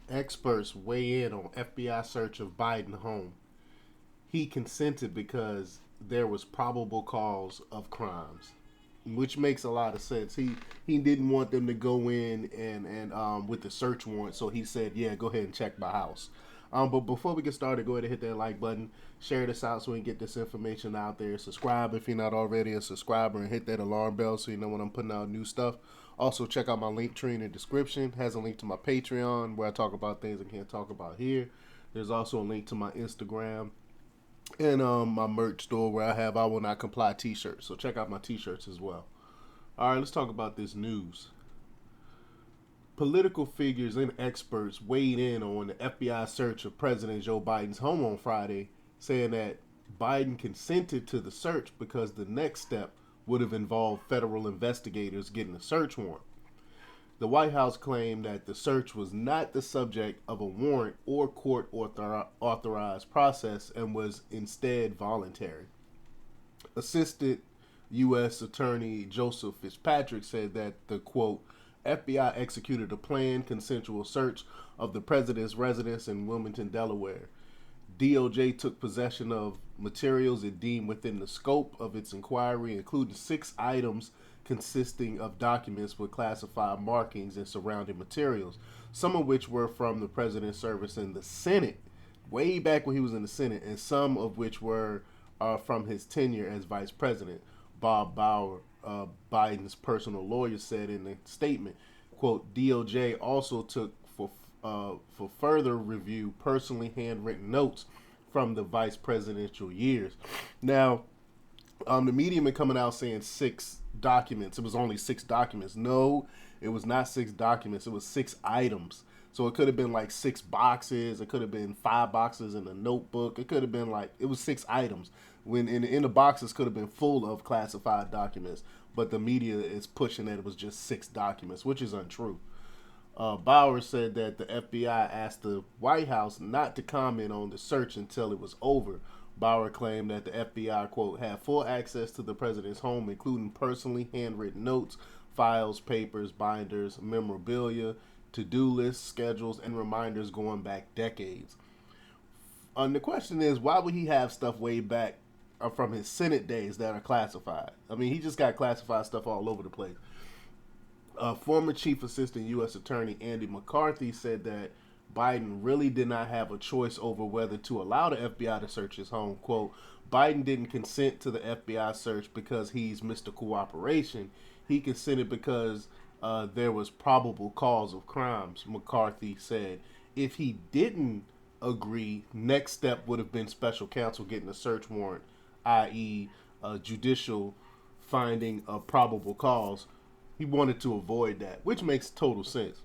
Experts weigh in on FBI search of Biden home. He consented because there was probable cause of crimes, which makes a lot of sense. He didn't want them to go in and with the search warrant, so he said, "Yeah, go ahead and check my house." But before we get started, go ahead and hit that like button, share this out so we can get this information out there. Subscribe if you're not already a subscriber, and hit that alarm bell so you know when I'm putting out new stuff. Also, check out my link tree in the description. It has a link to my Patreon where I talk about things I can't talk about here. There's also a link to my Instagram and my merch store where I have "I Will Not Comply" t-shirts. So check out my t-shirts as well. All right, let's talk about this news. Political figures and experts weighed in on the FBI search of President Joe Biden's home on Friday, saying that Biden consented to the search because the next step would have involved federal investigators getting a search warrant. The White House claimed that the search was not the subject of a warrant or court authorized process and was instead voluntary. Assistant U.S. Attorney Joseph Fitzpatrick said that the quote, FBI executed a planned consensual search of the president's residence in Wilmington, Delaware. DOJ took possession of materials it deemed within the scope of its inquiry, including 6 items consisting of documents with classified markings and surrounding materials, some of which were from the president's service in the Senate, way back when he was in the Senate, and some of which were from his tenure as vice president. Bob Bauer, Biden's personal lawyer, said in a statement, quote, DOJ also took for further review personally handwritten notes from the vice presidential years. Now, the media been coming out saying 6 documents. It was only 6 documents. No, it was not 6 documents. It was 6 items. So it could have been like 6 boxes. It could have been 5 boxes in a notebook. It could have been like, it was 6 items. When in the boxes could have been full of classified documents, but the media is pushing that it was just 6 documents, which is untrue. Bauer said that the FBI asked the White House not to comment on the search until it was over. Bauer claimed that the FBI, quote, had full access to the president's home, including personally handwritten notes, files, papers, binders, memorabilia, to-do lists, schedules, and reminders going back decades. The question is, why would he have stuff way back from his Senate days that are classified? I mean, he just got classified stuff all over the place. Former Chief Assistant U.S. Attorney Andy McCarthy said that Biden really did not have a choice over whether to allow the FBI to search his home. Quote, Biden didn't consent to the FBI search because he's Mr. Cooperation. He consented because there was probable cause of crimes, McCarthy said. If he didn't agree, next step would have been special counsel getting a search warrant, i.e., judicial finding of probable cause. He wanted to avoid that, which makes total sense.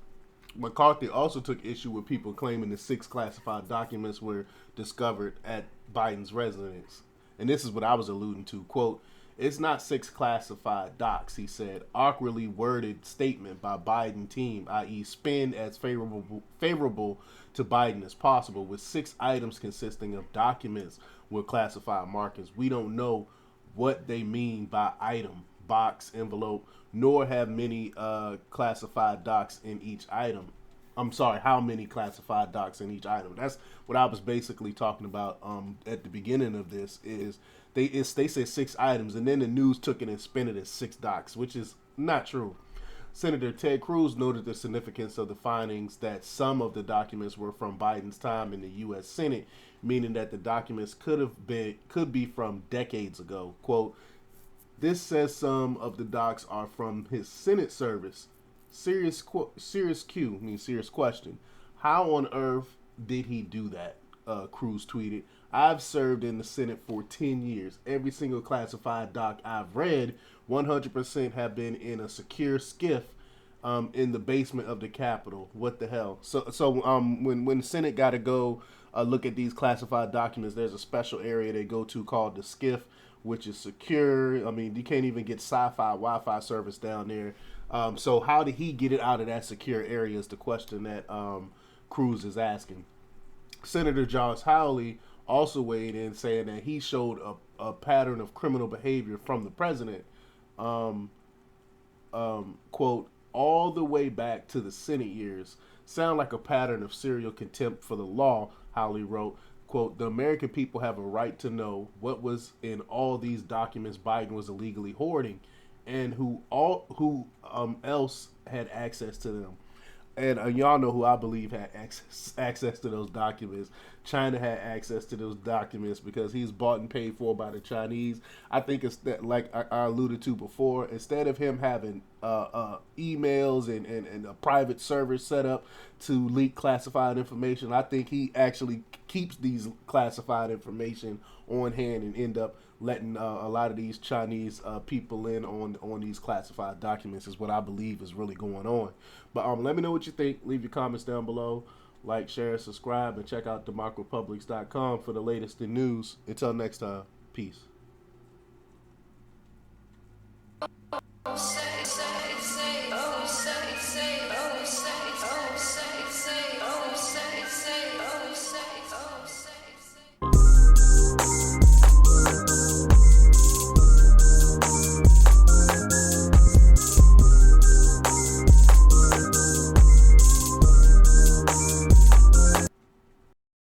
McCarthy also took issue with people claiming the 6 classified documents were discovered at Biden's residence. And this is what I was alluding to. Quote, it's not 6 classified docs, he said. Awkwardly worded statement by Biden team, i.e. spin as favorable to Biden as possible, with 6 items consisting of documents with classified markings. We don't know what they mean by item, box, envelope, nor have many classified docs in each item. I'm sorry, how many classified docs in each item? That's what I was basically talking about at the beginning of this. Is they said 6 items, and then the news took it and spun it as 6 docs, which is not true. Senator Ted Cruz noted the significance of the findings that some of the documents were from Biden's time in the U.S. Senate, meaning that the documents could be from decades ago. Quote, this says some of the docs are from his Senate service. Serious question. How on earth did he do that? Cruz tweeted. I've served in the Senate for 10 years. Every single classified doc I've read, 100% have been in a secure skiff in the basement of the Capitol. What the hell? When the Senate got to go look at these classified documents, there's a special area they go to called the skiff, which is secure. I mean, you can't even get sci-fi Wi-Fi service down there. So how did he get it out of that secure area is the question that Cruz is asking. Senator Josh Hawley also weighed in, saying that he showed a pattern of criminal behavior from the president. Quote, all the way back to the Senate years. Sound like a pattern of serial contempt for the law, Howley wrote. Quote, the American people have a right to know what was in all these documents Biden was illegally hoarding and who else had access to them. And y'all know who I believe had access to those documents. China had access to those documents because he's bought and paid for by the Chinese. I think it's that, like I alluded to before, instead of him having emails and a private server set up to leak classified information, I think he actually keeps these classified information on hand and end up letting a lot of these Chinese people in on these classified documents is what I believe is really going on. But let me know what you think. Leave your comments down below. Like, share, subscribe, and check out democrepublics.com for the latest in news. Until next time, peace.